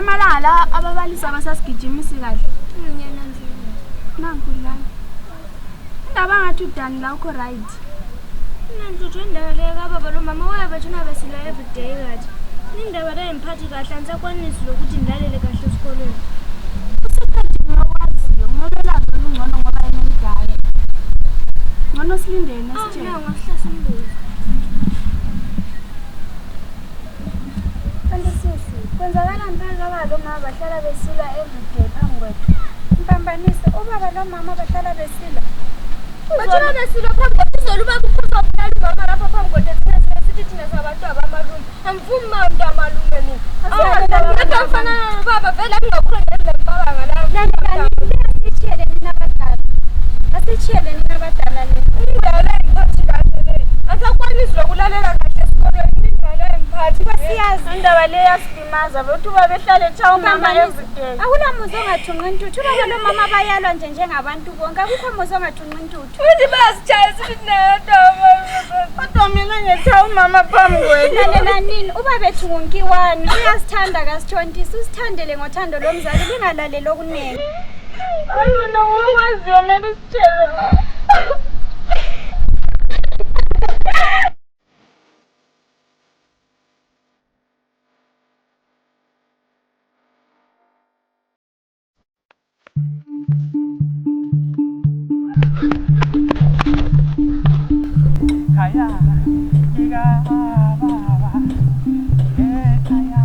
Malala ababalisa basasigijimisi kahle. Ngiyananzela. Nankulana. Indaba ngathi udani la ukho right. Nanjuthu indaba le kababa lo mama wayabethuna besilo every day kathi. Indaba le emphathi kahle angisakwanisi lokuthi ndilalele kahle esikolweni. Useqedile ngokwaziyo ngobela ngcono ngoba enemdala. Ngono silindene sithe. Oh, ngasihlasa imbuzi. Kwenzakala mpela baba mama bahlala besila everyday phambi kwethu. Mpambanise ubaba lo mama bahlala besila. Bahlala besila phambi kwethu izoluba kuphuza phela mama lapha phambi kwethu sithi thina sabantu abamalume. Angifuni manje amalume mina. Ngiyafana baba vele ngingakhonela baba ngala. Asitshiyele nina abadala. Asitshiyele nina abadala le. Indala emphathi kahle le. Asakwanisi lokulalela kahle esikolweni indala emphathi. Siyazi indaba le yasimaza bethu babehlale echawu mama everyday. Akulamuzo ongathunqa intuthu baba lo mama bayalwa nje njengabantu bonke. Akukho muzo ongathunqa intuthu. Uthi basitshayisa sinedoma. Kodwa mina ngechawu mama phambi kwethu. Lalela nini uba bethu ngunkiwani uyasithanda kasithontisa usithandele ngothando lomzali lingalaleli okunene. Mina ngokwaziyo mina isitshele. Kaya, iga baba, kaya,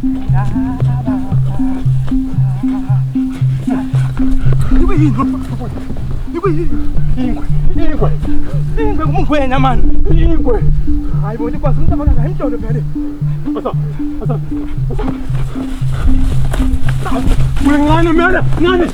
iga baba. Ingwe kumkhwenya man. Ingwe. Hayi bo ndikwazi umntu abanga intolo phela. Asa. Ngani mele, ngani.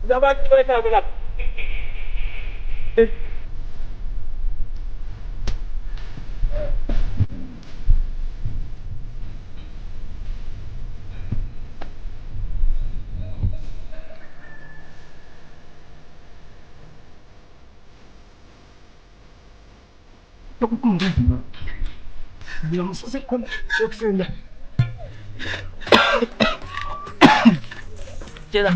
Dapat kita berat. Yang sesekon seksenda. Tshela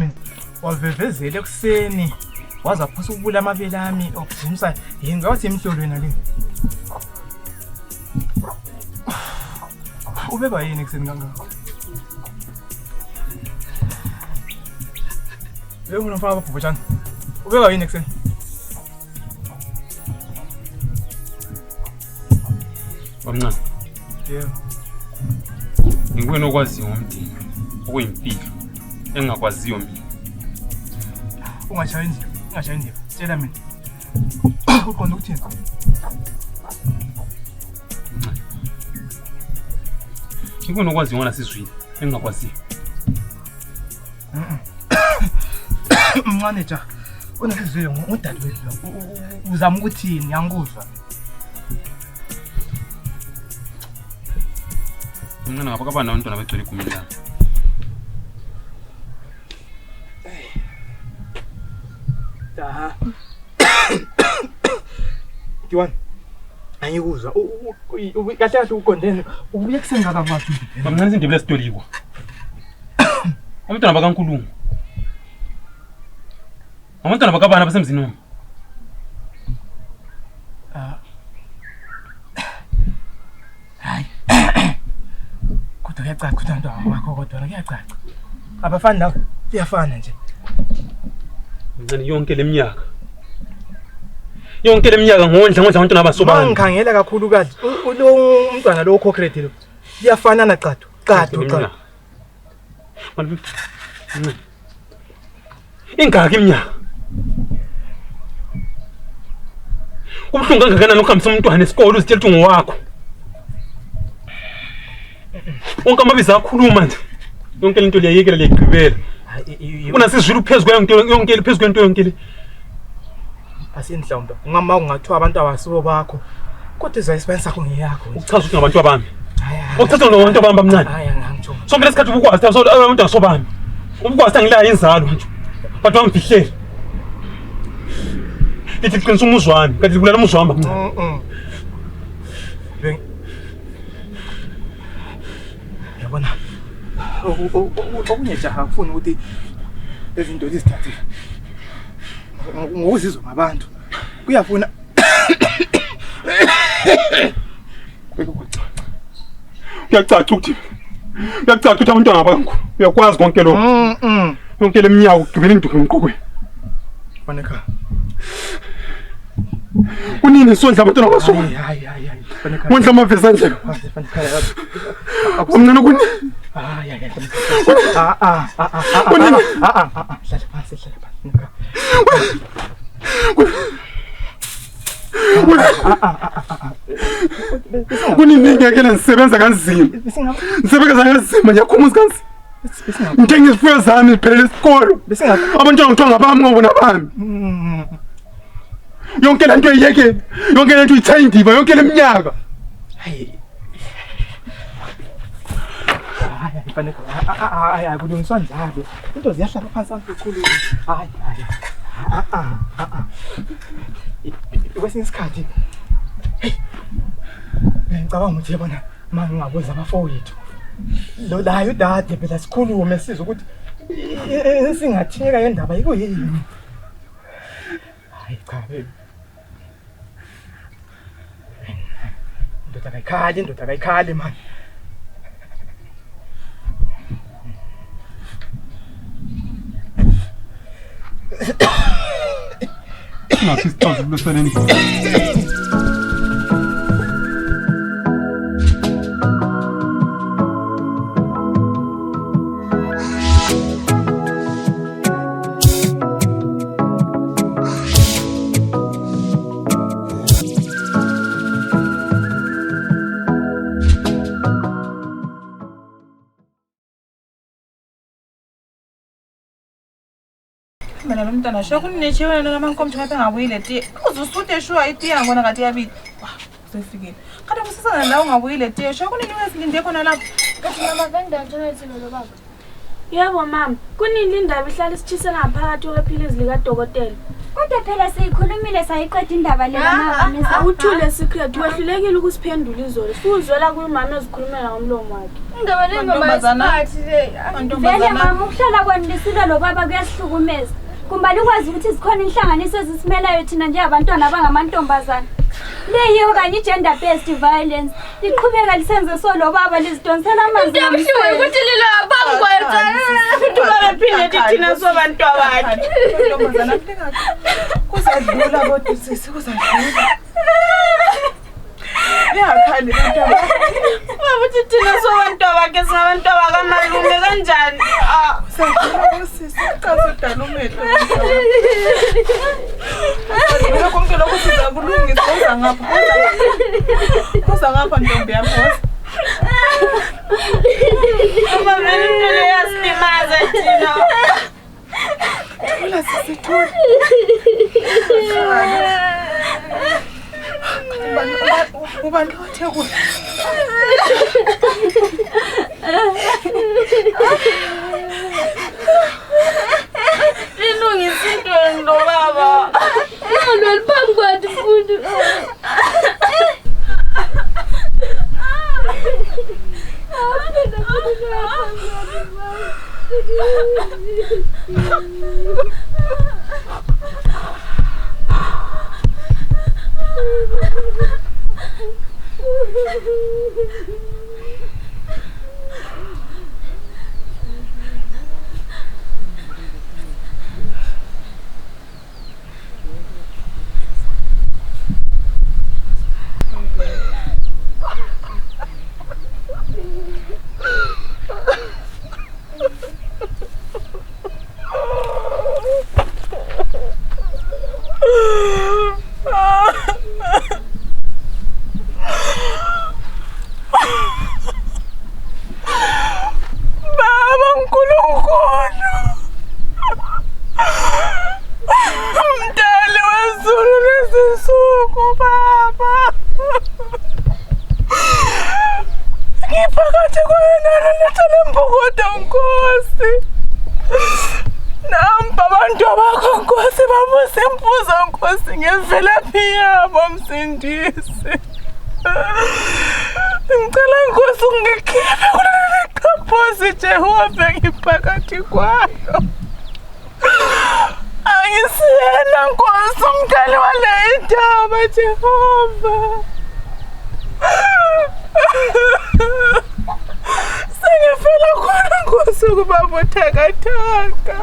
wavevezele ekuseni waza phusa ukubula amabele ami okujimisa yini ngathi emhlolweni le. Ubeba yini ekuseni kangaka? Leo unafanya hapo jana. Ubeba yini ekuseni? Wamncane. Yebo. Ngikweni okwaziyo ngomdini okuyimpilo engakwaziyo mina. Ungashaya indiva. Tshela mina. Uqonda ukuthini? Ngikweni okwaziyo ngona siswini engakwaziyo. Mncane ja. unenhliziyo ngudadewethu uzama ukuthini ngiyangikuzwa Mncane ngapha kabana abantwana begcwele igumeni lami. Kiwan angikuzwa kahle kahle ukondene ubuye kusenga kabantu Bamncane indebe lesitoliko. Abantwana bakaNkulunkulu. Abantwana bakabana basemzini wami. Hayi. Kodwa kuyacaca ukuthi abantwana wakho kodwa kuyacaca. Abafani nawe iyafana nje. Mncane yonke leminyaka. Yonke leminyaka ngondla abantwana abasobana. Mangikhangela kakhulu kazi lo umntwana lo concrete lo. Iyafana na qathu. Ingaki iminyaka? Kubuhlungu kangakanani ukuhambisa umntwana esikole uzitshela ukuthi ngowakho? Wonke amabizo akhuluma nje. Yonke lento liyayekela liyagqibela. Unasizwile phezulu yonke phezulu kwento yonke le. Asinhlombe. Ungama ungathiwa abantu abasubo bakho. Kodwa izayisibenza sakho ngiyakho. Ukuchaza ukuthi ngabantu abami. Ukuthatha ngabantu abami bamncane. Hayi ngangitsho. Sonke lesikhathi ubukwazi abantu asobami. Ubukwazi angilaya inzalo nje. Bathu bangifihlele. Lithi qinisa umuzwami, kanti kulala umuzwami bamncane. Yabona. Okunye jaha ufuna ukuthi izinto lizithathe. Ngokuzizwa ngabantu. Kuyafuna Kuyacaca ukuthi abantwana bakho uyakwazi konke lokho. Yonke leminyaka ugqibela induku emqokweni. Faneka. Kunini isondla abantwana baso? Hayi. Faneka. Wondla amavesa nje. Faneka. Umncane kuni. Hayi. Kunini? Hlala phansi. Kunini ngeke ngisebenza kanzima. Ngisebenza kanzima ngiyakhumuza kanzima. Ngithenga izifuyo zami phela esikolo. Abantwana ngithiwa ngabami ngobona bami. Yonke lento iyeke. Yonke lento ithayi indiva yonke leminyaka. Hayi faneka. Hayi kulungiswa njalo. Into ziyahlala phansi kakhulu. Hayi. Kwesinye isikhathi ngicabanga ukuthi yabona manje ngabuza abafowethu lo layo dade phela sikhulume siza ukuthi singatheka yendaba yiko yini. Hayi cha indoda kayikhali manje. Nathi sithola ukulesaneni. Mina lo mntana sho kuninechiwe wena namankomthi ngapha ngabuyile tiye. Uzusuthe shuwa itiye ngibona ngathi yabili. Sefikile. Kanti kusisana la ungabuyile tiye sho kunini wesilinde khona lapho. Kathi mama venda njalo lo baba. Yebo mama, kunini indaba ihlala isichisela ngaphakathi kwephilizi lika dokotela. Kodwa phela siyikhulumile sayiqeda indaba le mama. Awuthule secret wehlulekile ukusiphendula izolo. Suzwela kumama ezikhulumela ngomlomo wakhe. Indaba le mama isikhathi le. Vele mama ukuhlala kwanisile lo baba kuyasihlukumeza. Kumbali ukwazi ukuthi sikhona inhlanganiso ezisimelayo thina nje abantwana abangamantombazana. Leyo kanye gender based violence iqhubeka lisenze solo baba lizidonsela amanzi. Ngiyabushiwe ukuthi lilo bangwetha. Tuba bephinde thina sobantu abakhe. Intombazana afika. Kusadlula kodwa sisi kusadlula. Yakhali mntwana. Babuthi thina sobantu abakhe singabantu abakamalume kanjani? Sadlula sisi chaza udala umehlo. Mina konke lokho sizakulungisa kuza ngapha ntombi yami boss. Mama vele into le yasilimaza thina. Thula sisi thula. Ubani othe kuhle. Ilungisintwe ndo baba. Yona liphambi kwethu futhi. Msindisi. Ngicela Nkosi ungikhiphe kuleli qaphozi Jehova ngiphakathi kwayo. Angisiyena Nkosi umdali wale ndaba Jehova. Sengifela khona Nkosi ukuba buthakathaka.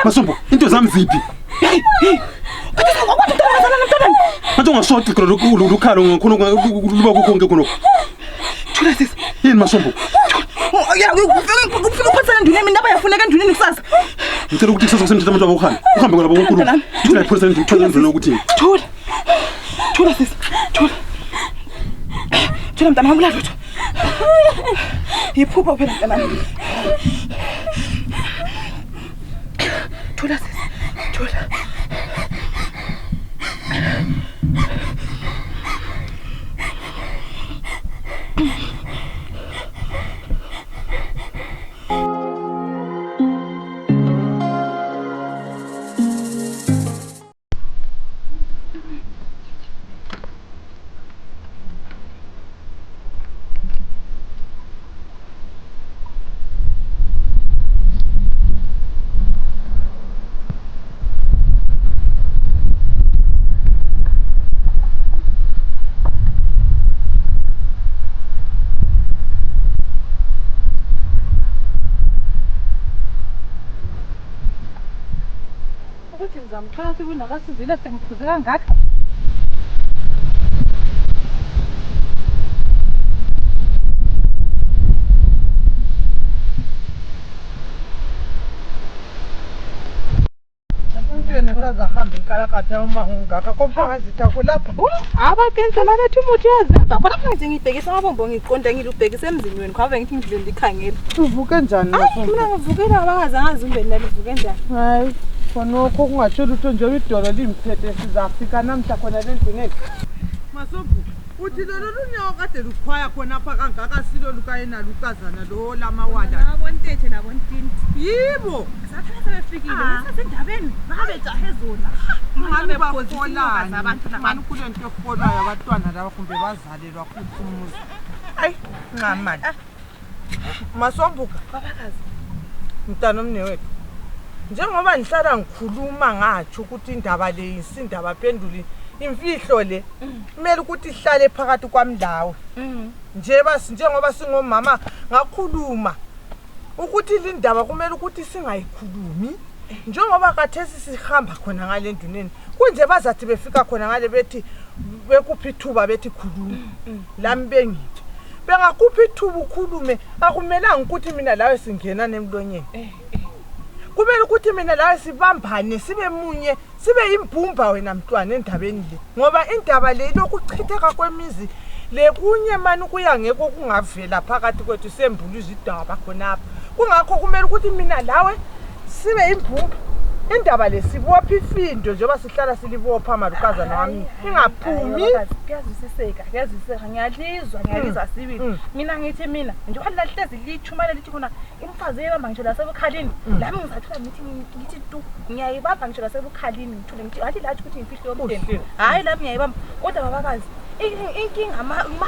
Masombo, into zami ziphi? Manje ungashothi ukhalo ngikhona kuba kukhonke khona. Thula sisi. Yini Masombo? Ya ufika uphathana ndini mina bayafuneka endunini kusasa. Ngicela ukuthi kusasa kusemthetho abantu abakhona. Uhambe ngolabo uNkulunkulu. Thula iphosela ngithola indlela ukuthi. Thula. Thula sisi. Thula. Thula mntana wami ladlo. Yiphupha phela mntana. Thula sisi. Thula. Ngizamthola ukuthi kunakasizile sengiphuze kangaka. kaza hambe kalakatha uma ungaka kodwa ngazitha kulapha abakenze lana umuthi yazipha kodwa manje ngibhekisa amabombo ngiqonda ngilubhekisa emzini wenu khave ngithi ngidlule ndikhangela uvuke njani lapho mina ngivukela abakazi angazi nalo uvuke njani hayi khonokho kungatsho lutho nje idolo limphethe sizafika namhla khona lenduneni Masombo uthi lolo lunyawo kade lukhwaya khona apha kangaka silo lukayena lukazana lo lamawala abontethe nabontinti yibo sathana sebefikile besendabeni babejahe zona manje bafolana abantu manje kulento efolwayo abantwana laba kumbe bazalelwa futhi umuzi ayi ngamali Masombuka babakazi mntana omnewethu njengoba nihlala ngikhuluma ngathi ukuthi indaba le isindaba penduli imfihlo le kumele ukuthi ihlale phakathi kwamlawo njengoba singomama ngakhuluma ukuthi lindaba kumele ukuthi singayikhulumi njengoba kathesi sihamba khona ngale nduneni kunje bazathi befika khona ngale bethi bekuphi ithuba bethi khuluma lami bengithi bengakuphi ithuba ukhulume akumelanga ukuthi mina lawe singena nemlonyeni kumele ukuthi mina lawe sibambane sibe munye sibe imbumba wena mntwana endabeni le ngoba indaba le lokuchitheka kwemizi le kunye mani kuya ngeke kungavela phakathi kwethu sembuluza idaba khonapha kungakho kumele ukuthi mina lawe sibe imbumba indaba le sibopha ifindo njengoba sihlala silibopha amalukazana wami ingaphumi kuyazwisiseka ngiyalizwa sibili mina ngithi mina njengoba lahlezi lithumela lithi khona imfazi eyibamba ngisho lasebukhalini lami ngizathula ngithi tu ngiyayibamba ngisho lasebukhalini ngithule ngithi hayi lathi ukuthi imfihlo yomndeni hayi lami ngiyayibamba kodwa babakazi inkinga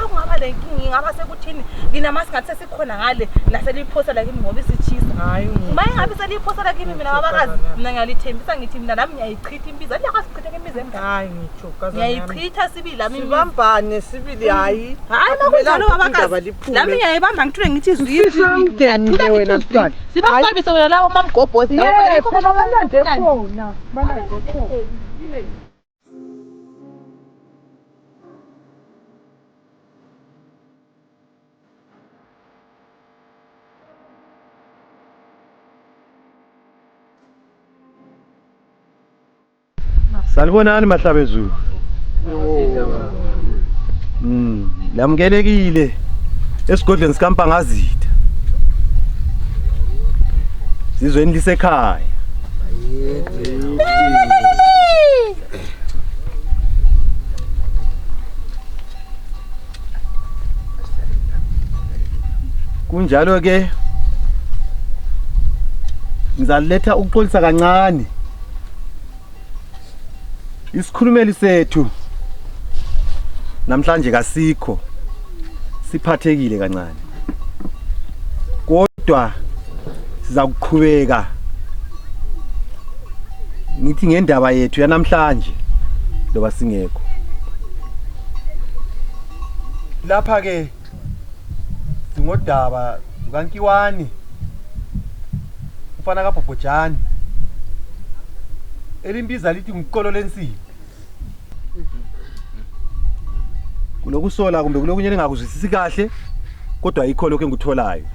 kungaba le nkinga ingaba sekuthini lina masingathi sesikhona ngale naseliphosa la kimi ngoba isithisa hayi mayingabe seliphosa la kimi mina babakazi mina ngiyalithembisa ngithi mina nami ngiyayichitha imbiza liyakasichitha imizi emngaka hayi ngitsho kazana ngiyayichitha sibili lami sibambane sibili hayi nakunjalo babakazi lami ngiyayibamba ngithule ngithi zwini wena mntwana sibaqabise wena lawo mamgobhozi khona balande khona Sanibonani Mahlabezulu. Lamukelekile esigodlweni sikaMpangazitha. Sizweni lisekhaya. Kunjalo ke ngizaletha ukuxolisa kancane isikhulumeli sethu namhlanje kasikho siphathekile kancane kodwa siza kuqhubeka ngithi ngendaba yethu yanamhlanje loba singekho lapha ke singodaba lukaNkiwani ufana kaBhobhojani elimbiza lithi ngiqolo lensimbi kulokusola kumbe kulokunye engakuzwisisi kahle kodwa ayikho lokho engikutholayo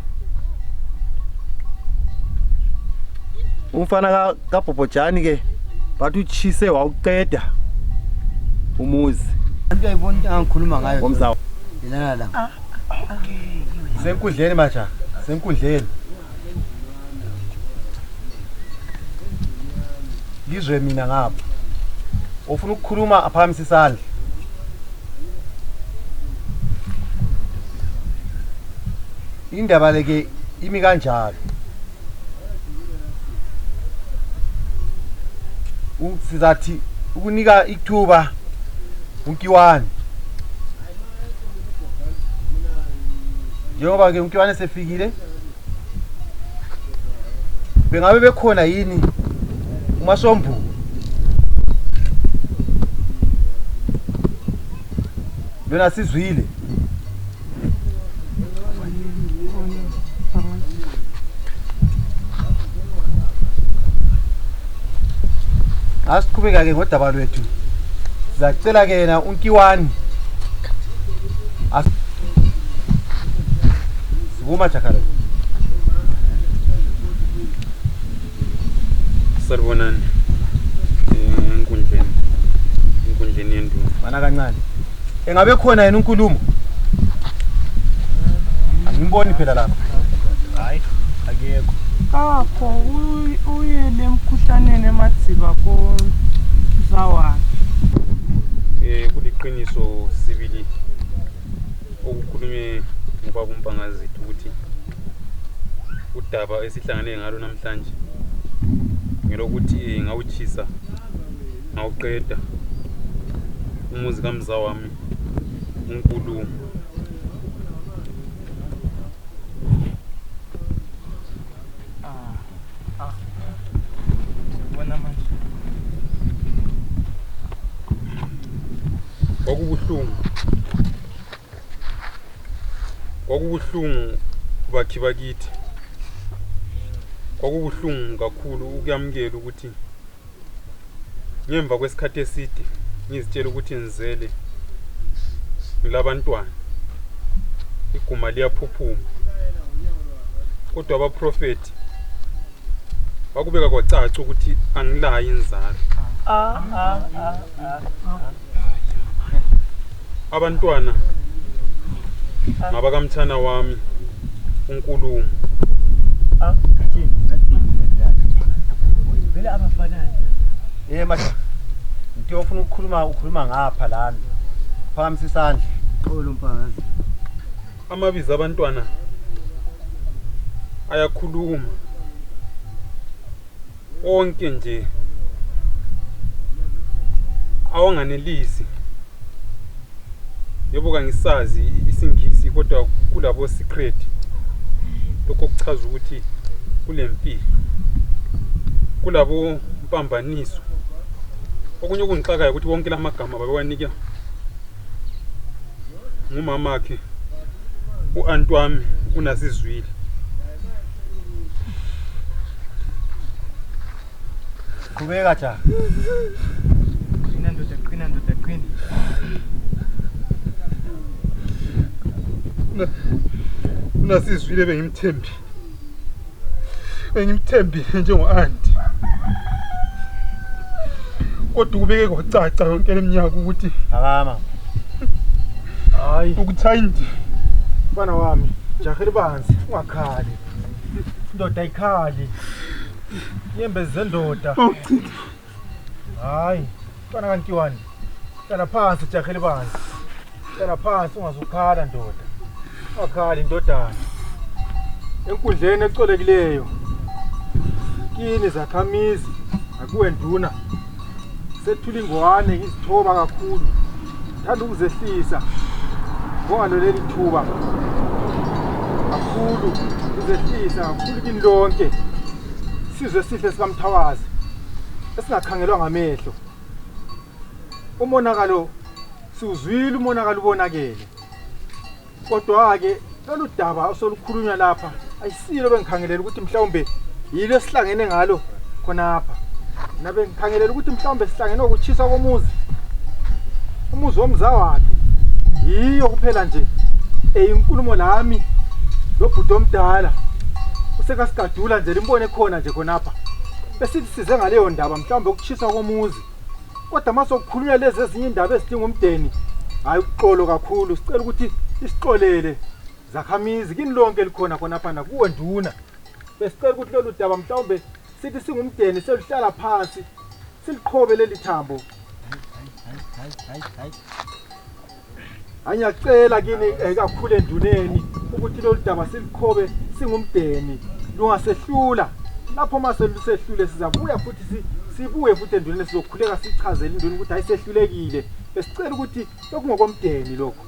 umfana kaBhobhojani ke bathi uchise wawuqeda umuzi antu ayibona angikhuluma ngayo ngomzawo yena la senkundleni maja senkundleni ngizwe mina ngapha ufuna ukukhuluma aphamisa isandla indaba leke imi kanjalo sizathi ukunika ithuba uNkiwani njengoba ke uNkiwani sefikile bengabe bekhona yini uMasombu lona sizwile asiqhubeka ke ngodaba lwethu sizacela ke yena uNkiwani sibuma jakala Sanibonani endleni yenduna. Mana kancane. Engabe khona yena uNkulumo? Angimboni phela lapha. Hayi, akekho. Kakho uye lemkhuhlaneni emadziba kozawa. Kuliqiniso sibili okukhulunywe ngobaba uMpangazithu ukuthi udaba esihlangane ngalo namhlanje ngelokuthi ngawuchisa ngawuqeda umuzi kamza wami uNkulumo. Bona manje kwakubuhlungu bakhi bakithi. Kwakubuhlungu kakhulu ukuyamkela ukuthi ngemva kwesikhathi eside ngizitshela ukuthi ngizele ngilabantwana iguma liyaphuphuma, kodwa abaprofeti bakubeka kwacaca ukuthi angilayi inzalo. Abantwana ngabakamthana wami uNkulumo. Vele abafanayo. Manje. Ngiyofuna ukukhuluma ngapha lana. Phambi isandla. Xolo Mpangazithu. Amabizo abantwana ayakhuluma. Onke nje awanganelisi. Yebo kangisazi isingisi kodwa kulabo secret lokho kuchaza ukuthi kulempilo kulabo mpambaniso. Okunye okungixakayo ukuthi wonke lamagama babewanika ngumama wakhe uAntwami uNasizwile. Qhubeka cha. qina ndoda. uNasizwile bengimthembi njengo-anti, kodwa kubeke kwacaca yonke leminyaka ukuthi akama. Hayi ukuthayindi Bana wami, jaheli banzi, ungakhali. Indoda ayikhali. Yembezi zendoda. Hayi, bana kantiwani. Hlala phansi jaheli banzi. Hlala phansi ungazukhala ndoda. Ungakhali indodana. Enkundleni ecolekileyo. Kini zakhamizi akuwe nduna. Sethula ingwane izithoba kakhulu. Thanda ukuzehlisa. Ngobaloleli thuba. Kakhulu uzehlisa kakhulu kini lonke. Sizwe sihle sikaMthawazi esingakhangelwa ngamehlo. Umonakalo siuzwile, umonakalo ubonakele. Kodwa ke lolu daba osolukhulunywa lapha ayisilo bengikhangelela ukuthi mhlawumbe yilo esihlangene ngalo khonapha. Nabe ngikhangelela ukuthi mhlawumbe sihlangene ukuchisa komuzi. Umuzi womza wakhe. Yiyo kuphela nje inkulumo lami lobhudo omdala usekasigadula nje limbone khona nje khonapha. Besithi size ngaleyo ndaba mhlawumbe ukuchisa komuzi. Kodwa mase ukukhulunywa lezi ezinye indaba ezidinga umdeni hayi uxolo kakhulu. Sicela ukuthi isixolele zakhamizi kini lonke likhona khonapha na kuwe nduna. Besicela ukuthi lolu daba mhlawumbe sithi singumdeni selihlala phansi siliqhobe leli thambo. Anyacela kini kakhulu enduneni ukuthi lolu daba siliqhobe singumdeni lungasehlula. Lapho mase lusehlule sizabuya futhi sibuye futhi enduneni sizokhuleka sichazele induni ukuthi ayisehlulekile. Besicela ukuthi lokungokomdeni lokho.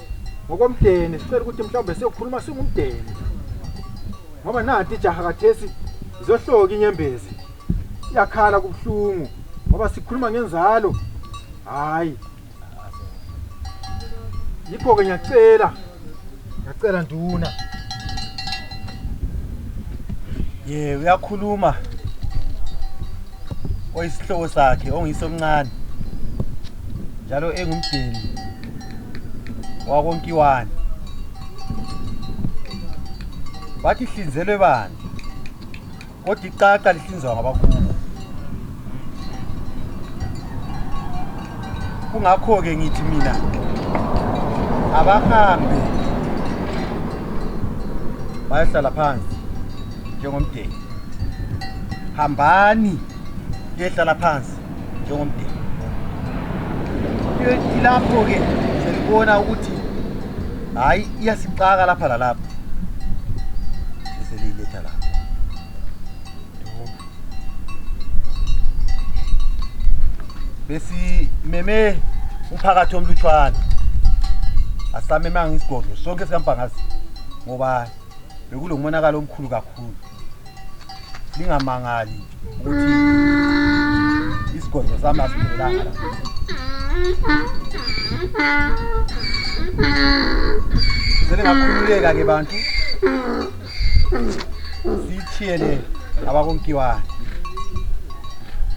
Ngokomdeni sicela ukuthi mhlawumbe siyokhuluma singumdeni. Ngoba nanti ijaha kathesi izohloka inyembezi. Iyakhala kubuhlungu ngoba sikhuluma ngenzalo. Hayi. Yikho ke ngiyacela nduna. Uyakhuluma. Oyisihloko sakhe ongisomncane. Njalo engumdeni wakonkiwani. Bathi hlinzelwe bani? Kodwa icaca lihlinzwa ngabakhulu. Kungakho-ke ngithi mina abahambe bayohlala phansi njengomndeni. Hambani yehlala phansi njengomndeni. Lapho-ke selibona ukuthi hayi iyasixaka lapha lalapha. Seliletha lapha. Besi meme umphakathi omlutshwana. Asamema ngisigodlo sonke sikampangazi ngoba bekulomonakalo omkhulu kakhulu. Lingamangali ukuthi isigodlo sami asiphelanga la. Selingakhululeka ke bantu. Sithiyele abakonkiwane.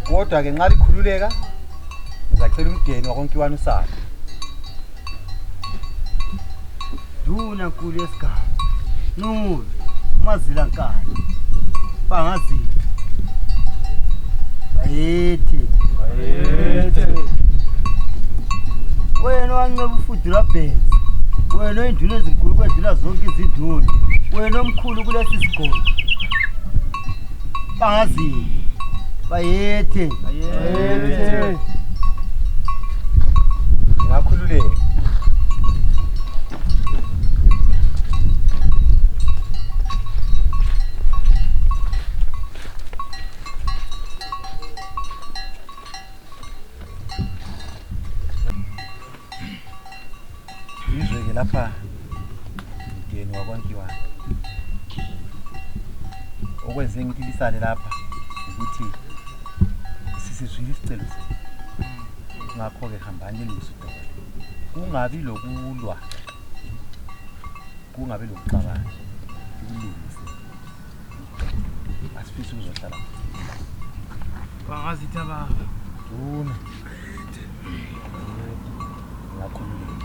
Kodwa ke nxa likhululeka ngicela umndeni wakonkiwane usala. Duna nkulu yesigaba. Nulu umazila nkani. Pangazi. Bayethe. Wena wanceba ufudula bhenzi. Wena oyinduna ezinkulu kwedlula zonke izinduna. Wena omkhulu kulesi sigodlo. Pangazi. Bayethe. Ngakhululeka. Izwe ke lapha mndeni wakwankiwane. Okwenze ngithi lisale lapha ukuthi sisizwile isicelo senu. Ngakho-ke hambani elisudaba. Kungabi lokulwa. Kungabi lokuxabana. Kulungise. Asifisi ukuzohlala. Bangazithi baba. Duna. Ngakhululeka.